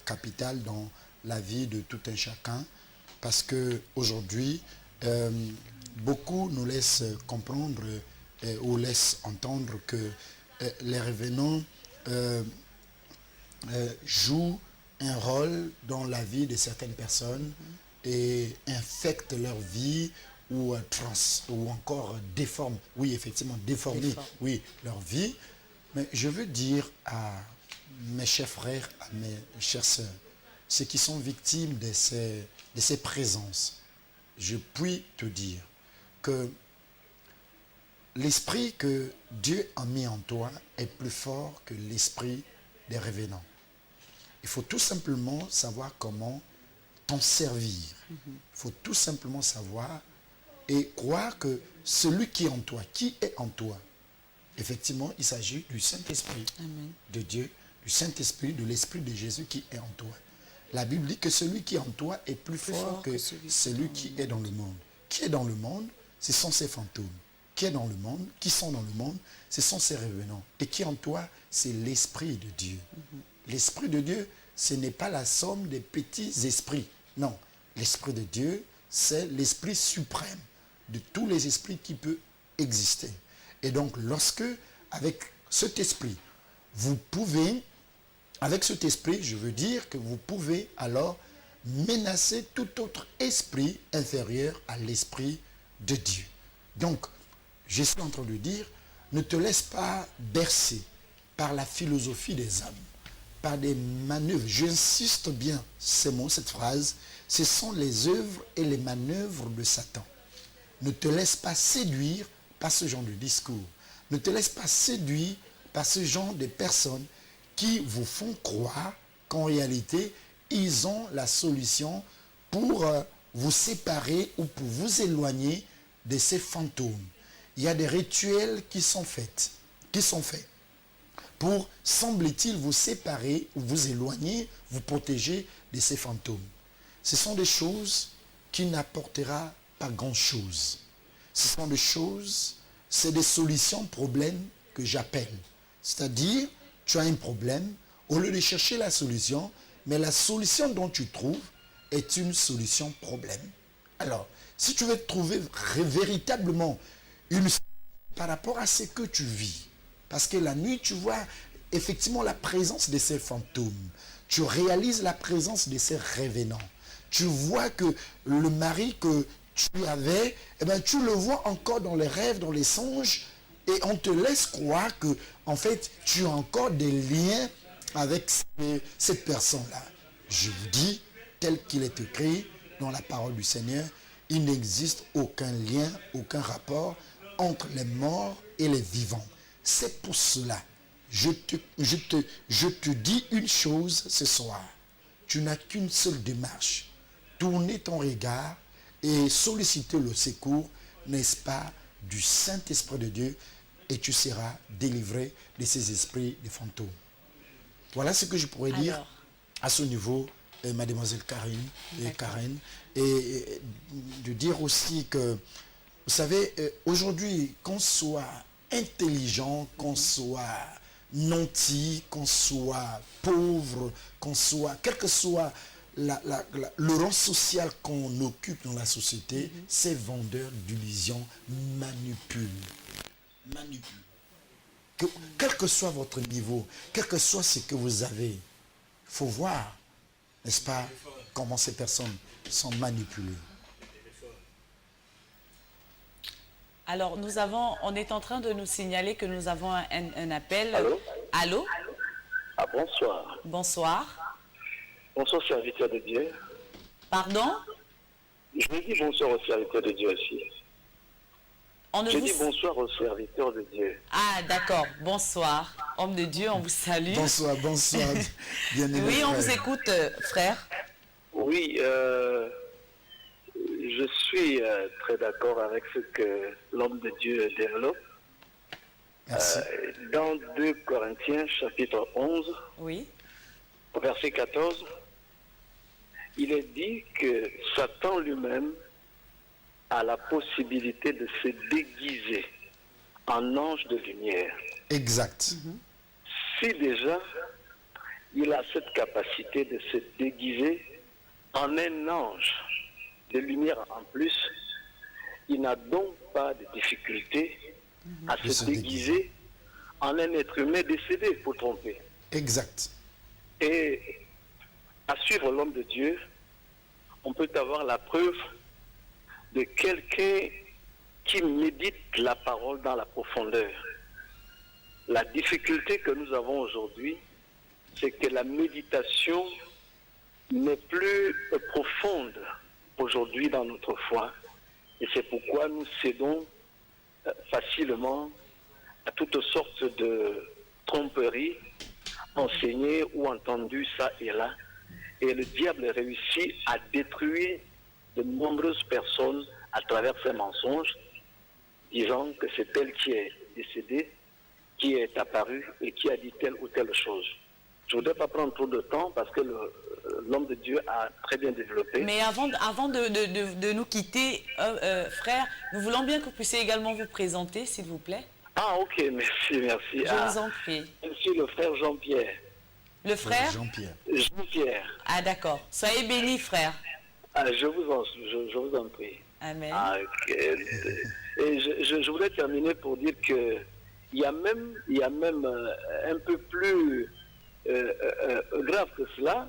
capitale dans la vie de tout un chacun, parce qu'aujourd'hui, beaucoup nous laissent comprendre ou laissent entendre que les revenants jouent un rôle dans la vie de certaines personnes et infectent leur vie ou encore déforment, oui effectivement déformer, oui, leur vie. Mais je veux dire à mes chers frères, à mes chères sœurs, ceux qui sont victimes de ces présences, je puis te dire que l'esprit que Dieu a mis en toi est plus fort que l'esprit des revenants. Il faut tout simplement savoir comment t'en servir. Il faut tout simplement savoir et croire que celui qui est en toi, qui est en toi, effectivement, il s'agit du Saint-Esprit de Dieu, du Saint-Esprit, de l'Esprit de Jésus qui est en toi. La Bible dit que celui qui est en toi est plus fort que celui qui est dans le monde. Qui est dans le monde, ce sont ces fantômes. Qui est dans le monde, qui sont dans le monde, ce sont ces revenants. Et qui est en toi, c'est l'Esprit de Dieu. L'Esprit de Dieu, ce n'est pas la somme des petits esprits. Non, l'Esprit de Dieu, c'est l'Esprit suprême de tous les esprits qui peuvent exister. Et donc, lorsque, avec cet esprit, vous pouvez, avec cet esprit, je veux dire que vous pouvez alors menacer tout autre esprit inférieur à l'Esprit de Dieu. Donc, je suis en train de dire, ne te laisse pas bercer par la philosophie des hommes, par des manœuvres. J'insiste bien, ces mots, cette phrase, ce sont les œuvres et les manœuvres de Satan. Ne te laisse pas séduire par ce genre de discours. Ne te laisse pas séduire par ce genre de personnes qui vous font croire qu'en réalité, ils ont la solution pour vous séparer ou pour vous éloigner de ces fantômes. Il y a des rituels qui sont faits pour, semble-t-il, vous séparer ou vous éloigner, vous protéger de ces fantômes. ce sont des choses qui n'apporteront pas grand-chose. Ce sont des choses, c'est des solutions problèmes que j'appelle. C'est-à-dire, tu as un problème, au lieu de chercher la solution, mais la solution dont tu trouves est une solution problème. Alors, si tu veux trouver véritablement une solution par rapport à ce que tu vis, parce que la nuit, tu vois effectivement la présence de ces fantômes, tu réalises la présence de ces revenants, tu vois que le mari que tu avais, eh bien, tu le vois encore dans les rêves, dans les songes, et on te laisse croire que, en fait, tu as encore des liens avec cette personne-là. Je vous dis, tel qu'il est écrit dans la parole du Seigneur, il n'existe aucun lien, aucun rapport entre les morts et les vivants. C'est pour cela, je te dis une chose ce soir. Tu n'as qu'une seule démarche. Tourner ton regard et solliciter le secours, n'est-ce pas, du Saint-Esprit de Dieu, et tu seras délivré de ces esprits de fantômes. Voilà ce que je pourrais dire à ce niveau, mademoiselle Karine et Karen, et de dire aussi que, vous savez, aujourd'hui, qu'on soit intelligent, qu'on soit nanti, qu'on soit pauvre, qu'on soit, quel que soit le rang social qu'on occupe dans la société, ces vendeurs d'illusions manipulent. Quel que soit votre niveau, quel que soit ce que vous avez, il faut voir, n'est-ce pas, comment ces personnes sont manipulées. Alors, on est en train de nous signaler que nous avons un appel. Allô? Allô? Ah, bonsoir. Bonsoir. Bonsoir, serviteur de Dieu. Pardon? Je vous dis bonsoir au serviteur de Dieu aussi. Je dis bonsoir au serviteur de Dieu. Ah, d'accord. Bonsoir. Homme de Dieu, on vous salue. Bonsoir, bonsoir. Bien-aimé oui, on frère. vous écoute, frère. Oui, je suis très d'accord avec ce que l'homme de Dieu développe. Merci. Dans 2 Corinthiens, chapitre 11, Oui. verset 14, il est dit que Satan lui-même a la possibilité de se déguiser en ange de lumière. Exact. Si déjà il a cette capacité de se déguiser en un ange de lumière en plus, il n'a donc pas de difficulté à se déguiser en un être humain décédé pour tromper. Exact. Et à suivre l'homme de Dieu, on peut avoir la preuve de quelqu'un qui médite la parole dans la profondeur. La difficulté que nous avons aujourd'hui, c'est que la méditation n'est plus profonde aujourd'hui dans notre foi. Et c'est pourquoi nous cédons facilement à toutes sortes de tromperies enseignées ou entendues ça et là. Et le diable réussit à détruire de nombreuses personnes à travers ces mensonges, disant que c'est elle qui est décédée, qui est apparue et qui a dit telle ou telle chose. Je ne voudrais pas prendre trop de temps parce que l'homme de Dieu a très bien développé. Mais avant de nous quitter, frère, nous voulons bien que vous puissiez également vous présenter, s'il vous plaît. Ah, ok, merci. Je vous en prie. Je suis le frère Jean-Pierre. Le frère Jean-Pierre. Jean-Pierre. Ah, d'accord. Soyez bénis, frère. Ah, je vous en prie. Amen. Ah, ok. Et je voulais terminer pour dire que il y a même un peu plus grave que cela.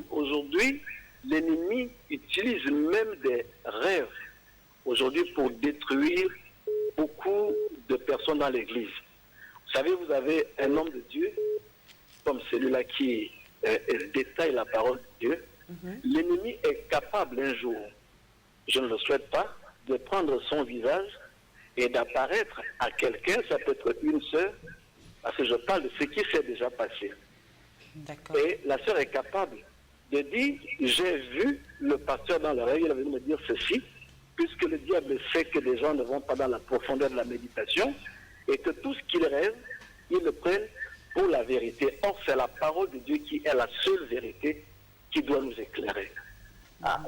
Aujourd'hui, l'ennemi utilise même des rêves aujourd'hui pour détruire beaucoup de personnes dans l'église. Vous savez, vous avez un homme de Dieu comme celui-là qui détaille la parole de Dieu. L'ennemi est capable un jour, je ne le souhaite pas, de prendre son visage et d'apparaître à quelqu'un, ça peut être une sœur, parce que je parle de ce qui s'est déjà passé. D'accord. Et la sœur est capable de dire, j'ai vu le pasteur dans le rêve, il est venu me dire ceci, puisque le diable sait que les gens ne vont pas dans la profondeur de la méditation, et que tout ce qu'ils rêvent, ils le prennent pour la vérité. Or, c'est la parole de Dieu qui est la seule vérité qui doit nous éclairer. Ah,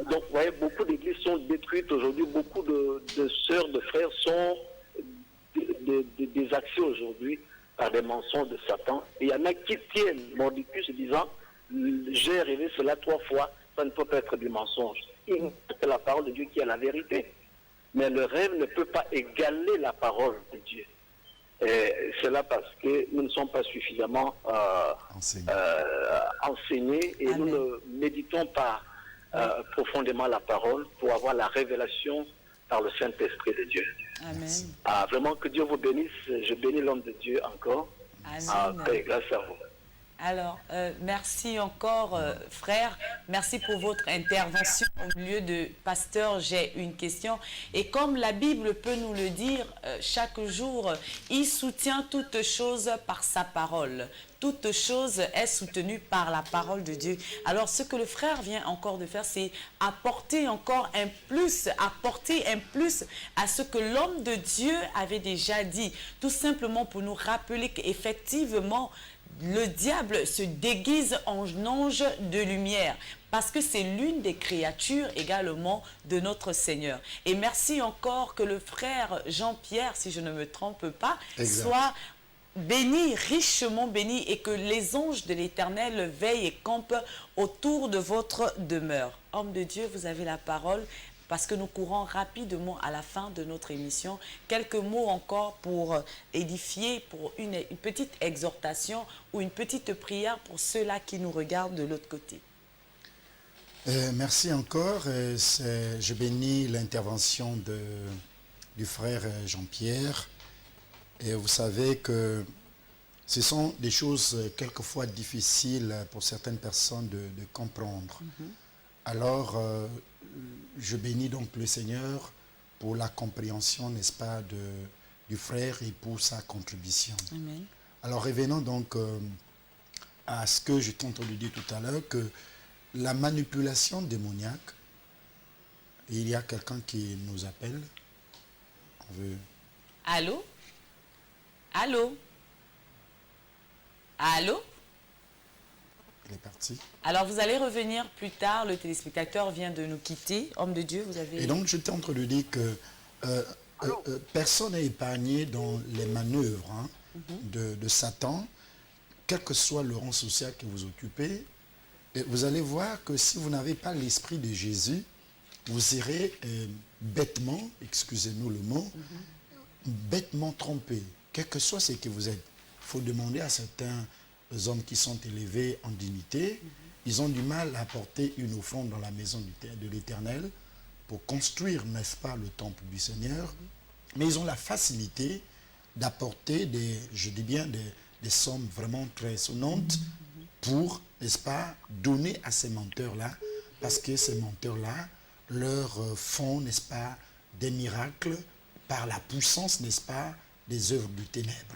se disant, j'ai rêvé cela 3 fois, ça ne peut pas être du mensonge. Il n'y a que la parole de Dieu qui est la vérité. Mais le rêve ne peut pas égaler la parole de Dieu. C'est là parce que nous ne sommes pas suffisamment enseignés et nous ne méditons pas profondément la parole pour avoir la révélation par le Saint-Esprit de Dieu. Amen. Vraiment que Dieu vous bénisse. Je bénis l'homme de Dieu encore. Amen. Grâce à vous. Alors, merci encore, frère. Merci pour votre intervention au milieu de pasteur. J'ai une question. Et comme la Bible peut nous le dire, chaque jour, il soutient toutes choses par sa parole. Toute chose est soutenue par la parole de Dieu. Alors, ce que le frère vient encore de faire, c'est apporter encore un plus, apporter un plus à ce que l'homme de Dieu avait déjà dit. Tout simplement pour nous rappeler qu'effectivement, le diable se déguise en ange de lumière parce que c'est l'une des créatures également de notre Seigneur. Et merci encore que le frère Jean-Pierre, si je ne me trompe pas, soit béni, richement béni, et que les anges de l'Éternel veillent et campent autour de votre demeure. Homme de Dieu, vous avez la parole. Parce que nous courons rapidement à la fin de notre émission. Quelques mots encore pour édifier, pour une petite exhortation ou une petite prière pour ceux-là qui nous regardent de l'autre côté. Merci encore. Je bénis l'intervention du frère Jean-Pierre. Et vous savez que ce sont des choses quelquefois difficiles pour certaines personnes de comprendre. Alors, je bénis donc le Seigneur pour la compréhension, n'est-ce pas, du frère et pour sa contribution. Amen. Alors, revenons donc à ce que je t'ai entendu dire tout à l'heure, que la manipulation démoniaque, il y a quelqu'un qui nous appelle. On veut... Allô? Allô? Allô? Il est parti. Alors, vous allez revenir plus tard. Le téléspectateur vient de nous quitter. Homme de Dieu, vous avez... Et donc, je t'ai entendu dire que personne n'est épargné dans les manœuvres de Satan, quel que soit le rang social que vous occupez. Et vous allez voir que si vous n'avez pas l'esprit de Jésus, vous serez bêtement, excusez-nous le mot, bêtement trompé, quel que soit ce que vous êtes. Il faut demander à certains hommes qui sont élevés en dignité, ils ont du mal à apporter une offrande dans la maison de l'Éternel pour construire, n'est-ce pas, le temple du Seigneur, mais ils ont la facilité d'apporter je dis bien, des sommes vraiment très sonnantes pour, n'est-ce pas, donner à ces menteurs-là, parce que ces menteurs-là leur font, n'est-ce pas, des miracles par la puissance, n'est-ce pas, des œuvres du ténèbre.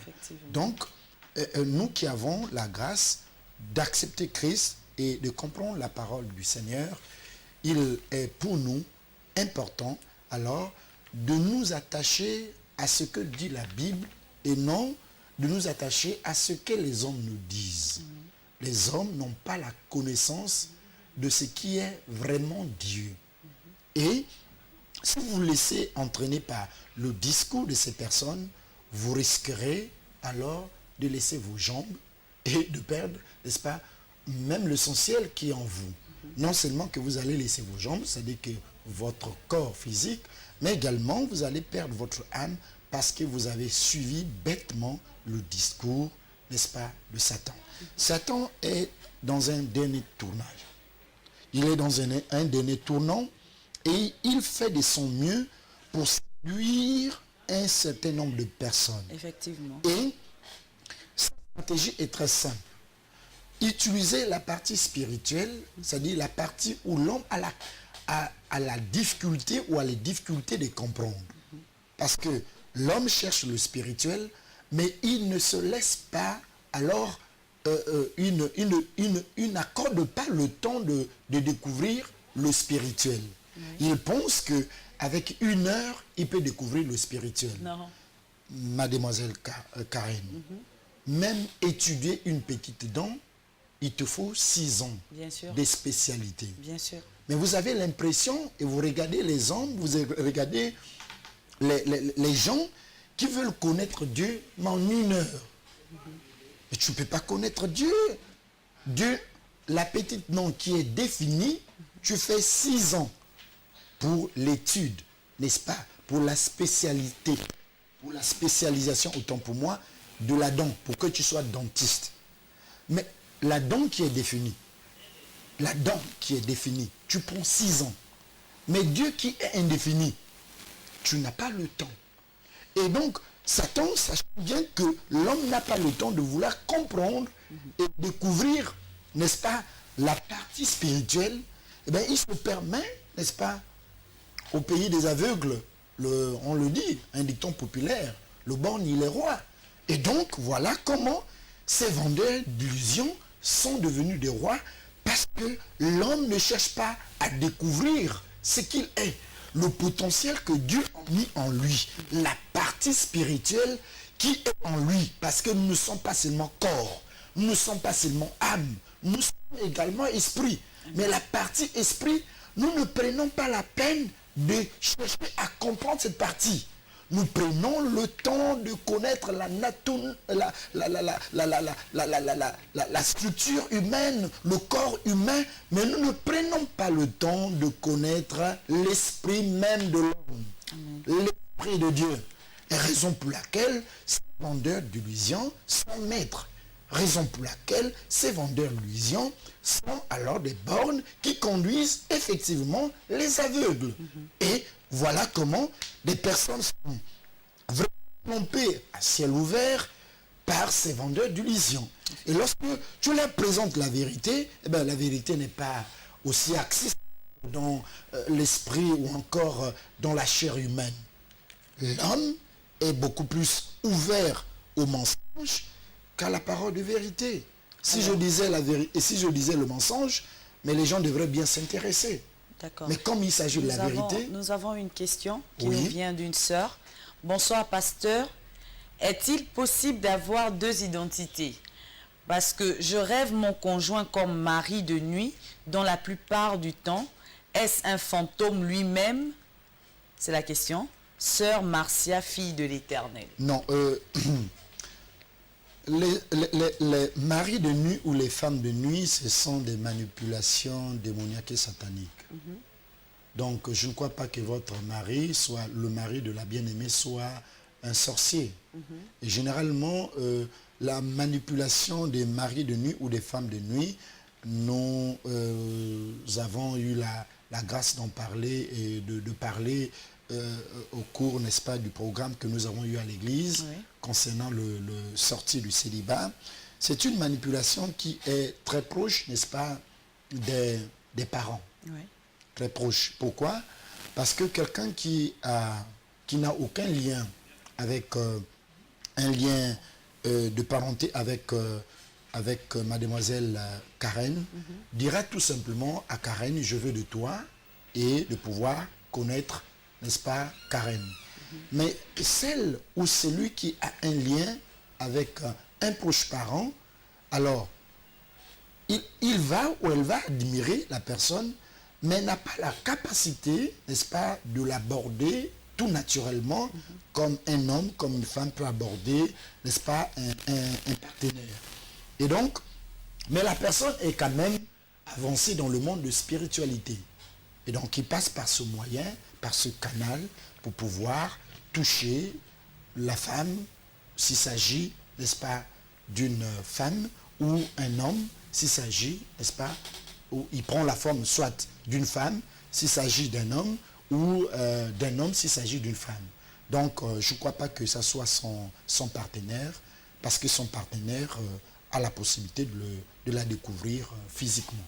Donc, nous qui avons la grâce d'accepter Christ et de comprendre la parole du Seigneur, il est pour nous important alors de nous attacher à ce que dit la Bible et non de nous attacher à ce que les hommes nous disent. Les hommes n'ont pas la connaissance de ce qui est vraiment Dieu. Et si vous vous laissez entraîner par le discours de ces personnes, vous risquerez alors de laisser vos jambes et de perdre, n'est-ce pas, même l'essentiel qui est en vous. Non seulement que vous allez laisser vos jambes, c'est-à-dire que votre corps physique, mais également vous allez perdre votre âme parce que vous avez suivi bêtement le discours, n'est-ce pas, de Satan. Satan est dans un dernier tournage. Il est dans un dernier tournant et il fait de son mieux pour séduire un certain nombre de personnes. Effectivement. Et sa stratégie est très simple. Utiliser la partie spirituelle, c'est-à-dire la partie où l'homme a la difficulté ou a les difficultés de comprendre. Parce que l'homme cherche le spirituel, mais il ne se laisse pas, alors, il n'accorde pas le temps de découvrir le spirituel. Oui. Il pense qu'avec 1 heure, il peut découvrir le spirituel. Non. Mademoiselle Karen, même étudier une petite dent, il te faut 6 ans de spécialité. Bien sûr. Mais vous avez l'impression, et vous regardez les hommes, vous regardez les gens qui veulent connaître Dieu, mais en 1 heure. Mais tu ne peux pas connaître Dieu. la petite nom qui est définie, tu fais 6 ans pour l'étude, n'est-ce pas? Pour la spécialité, pour la spécialisation, autant pour moi, de la dent, pour que tu sois dentiste. Mais la dent qui est définie, tu prends 6 ans. Mais Dieu qui est indéfini, tu n'as pas le temps. Et donc, Satan, sache bien que l'homme n'a pas le temps de vouloir comprendre et découvrir, n'est-ce pas, la partie spirituelle. Eh bien, il se permet, n'est-ce pas, au pays des aveugles, on le dit, un dicton populaire, le borgne il est roi. Et donc, voilà comment ces vendeurs d'illusions sont devenus des rois, parce que l'homme ne cherche pas à découvrir ce qu'il est, le potentiel que Dieu a mis en lui, la partie spirituelle qui est en lui, parce que nous ne sommes pas seulement corps, nous ne sommes pas seulement âme, nous sommes également esprit. Mais la partie esprit, nous ne prenons pas la peine de chercher à comprendre cette partie. Nous prenons le temps de connaître la structure humaine, le corps humain, mais nous ne prenons pas le temps de connaître l'esprit même de l'homme, l'esprit de Dieu. Et raison pour laquelle ces vendeurs d'illusions sont maîtres. Raison pour laquelle ces vendeurs d'illusions sont alors des bornes qui conduisent effectivement les aveugles. Et voilà comment des personnes sont vraiment trompées à ciel ouvert par ces vendeurs d'illusions. Et lorsque tu leur présentes la vérité, eh bien, la vérité n'est pas aussi accessible dans l'esprit ou encore dans la chair humaine. L'homme est beaucoup plus ouvert au mensonge qu'à la parole de vérité. Si je disais la vérité, et si je disais le mensonge, mais les gens devraient bien s'intéresser. D'accord. Mais comme il s'agit de la vérité... Nous avons une question qui Oui. nous vient d'une sœur. Bonsoir, pasteur. Est-il possible d'avoir 2 identités? Parce que je rêve mon conjoint comme mari de nuit, dont la plupart du temps, est-ce un fantôme lui-même? C'est la question. Sœur Marcia, fille de l'Éternel. Non, les maris de nuit ou les femmes de nuit, ce sont des manipulations démoniaques et sataniques. Donc, je ne crois pas que votre mari, soit le mari de la bien-aimée, soit un sorcier. Et généralement, la manipulation des maris de nuit ou des femmes de nuit, nous avons eu la grâce d'en parler et de parler au cours, n'est-ce pas, du programme que nous avons eu à l'église concernant le sortie du célibat. C'est une manipulation qui est très proche, n'est-ce pas, des parents. Très proche. Pourquoi? Parce que quelqu'un qui n'a aucun lien avec un lien de parenté avec mademoiselle Karen, dira tout simplement à Karen, je veux de toi, et de pouvoir connaître, n'est-ce pas, Karen. Mais celle ou celui qui a un lien avec un proche parent, alors il va ou elle va admirer la personne, mais n'a pas la capacité, n'est-ce pas, de l'aborder tout naturellement, comme un homme, comme une femme peut aborder, n'est-ce pas, un partenaire. Et donc, mais la personne est quand même avancée dans le monde de spiritualité. Et donc, il passe par ce moyen, par ce canal, pour pouvoir toucher la femme, s'il s'agit, n'est-ce pas, d'une femme, ou un homme, s'il s'agit, n'est-ce pas, où il prend la forme soit d'une femme, s'il s'agit d'un homme, ou d'un homme s'il s'agit d'une femme. Donc, je ne crois pas que ça soit son partenaire, parce que son partenaire a la possibilité de la découvrir physiquement.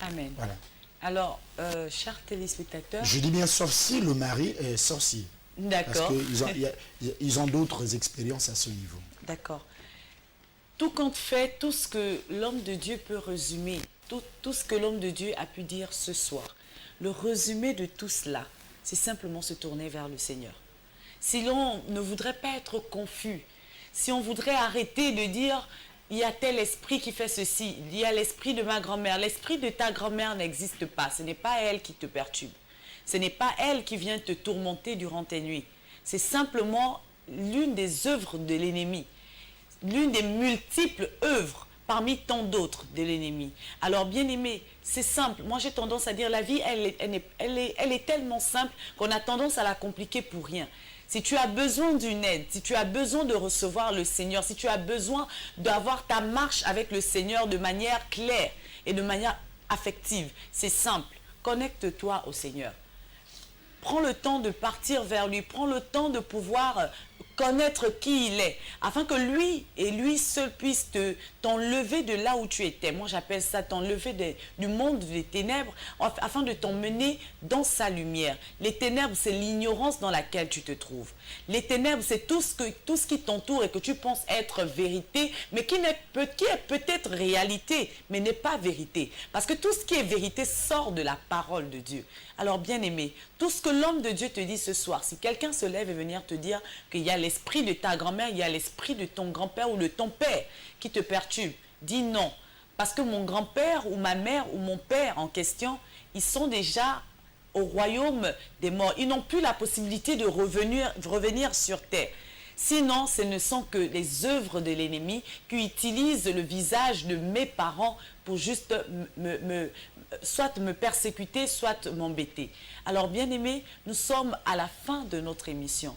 Amen. Voilà. Alors, chers téléspectateurs... Je dis bien sauf si le mari est sorcier. D'accord. Parce qu'ils ont d'autres expériences à ce niveau. D'accord. Tout compte fait, tout ce que l'homme de Dieu peut résumer, tout ce que l'homme de Dieu a pu dire ce soir, le résumé de tout cela, c'est simplement se tourner vers le Seigneur. Si l'on ne voudrait pas être confus, si on voudrait arrêter de dire il y a tel esprit qui fait ceci, il y a l'esprit de ma grand-mère, l'esprit de ta grand-mère n'existe pas, ce n'est pas elle qui te perturbe, ce n'est pas elle qui vient te tourmenter durant tes nuits, c'est simplement l'une des œuvres de l'ennemi, l'une des multiples œuvres, parmi tant d'autres de l'ennemi. Alors, bien aimé, c'est simple. Moi, j'ai tendance à dire la vie, elle est tellement simple qu'on a tendance à la compliquer pour rien. Si tu as besoin d'une aide, si tu as besoin de recevoir le Seigneur, si tu as besoin d'avoir ta marche avec le Seigneur de manière claire et de manière affective, c'est simple. Connecte-toi au Seigneur. Prends le temps de partir vers lui. Prends le temps de pouvoir connaître qui il est, afin que lui et lui seul puisse t'enlever de là où tu étais. Moi, j'appelle ça t'enlever du monde des ténèbres, afin de t'emmener dans sa lumière. Les ténèbres, c'est l'ignorance dans laquelle tu te trouves. Les ténèbres, c'est tout ce qui t'entoure et que tu penses être vérité, mais qui est peut-être réalité, mais n'est pas vérité. Parce que tout ce qui est vérité sort de la parole de Dieu. Alors, bien aimé, tout ce que l'homme de Dieu te dit ce soir, si quelqu'un se lève et venir te dire qu'il y a l'esprit de ta grand-mère, il y a l'esprit de ton grand-père ou de ton père qui te perturbe, dis non. Parce que mon grand-père ou ma mère ou mon père en question, ils sont déjà au royaume des morts. Ils n'ont plus la possibilité de revenir sur terre. Sinon, ce ne sont que les œuvres de l'ennemi qui utilisent le visage de mes parents pour juste soit me persécuter, soit m'embêter. Alors, bien aimés, nous sommes à la fin de notre émission.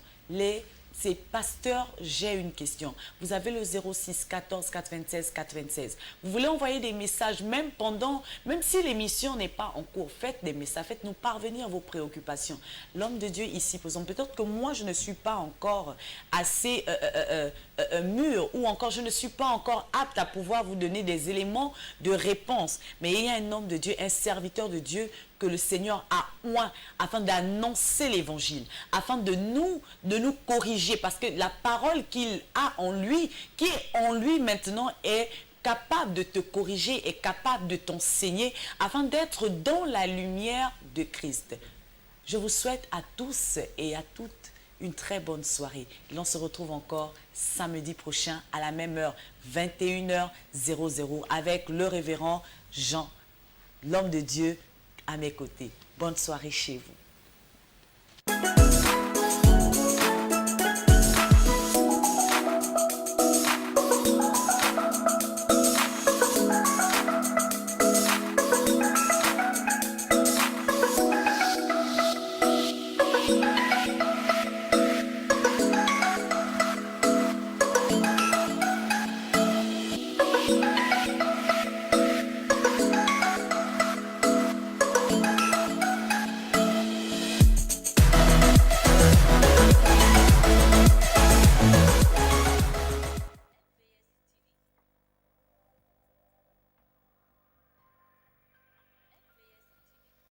C'est pasteur, j'ai une question. Vous avez le 06 14 96 96. Vous voulez envoyer des messages même si l'émission n'est pas en cours, faites des messages, faites-nous parvenir vos préoccupations. L'homme de Dieu ici, par exemple, peut-être que moi je ne suis pas encore assez mûr, ou encore je ne suis pas encore apte à pouvoir vous donner des éléments de réponse. Mais il y a un homme de Dieu, un serviteur de Dieu que le Seigneur a oint afin d'annoncer l'évangile, afin de nous corriger, parce que la parole qu'il a en lui, qui est en lui maintenant, est capable de te corriger, est capable de t'enseigner, afin d'être dans la lumière de Christ. Je vous souhaite à tous et à toutes une très bonne soirée. L'on se retrouve encore samedi prochain à la même heure, 21h00, avec le révérend Jean, l'homme de Dieu, à mes côtés. Bonne soirée chez vous.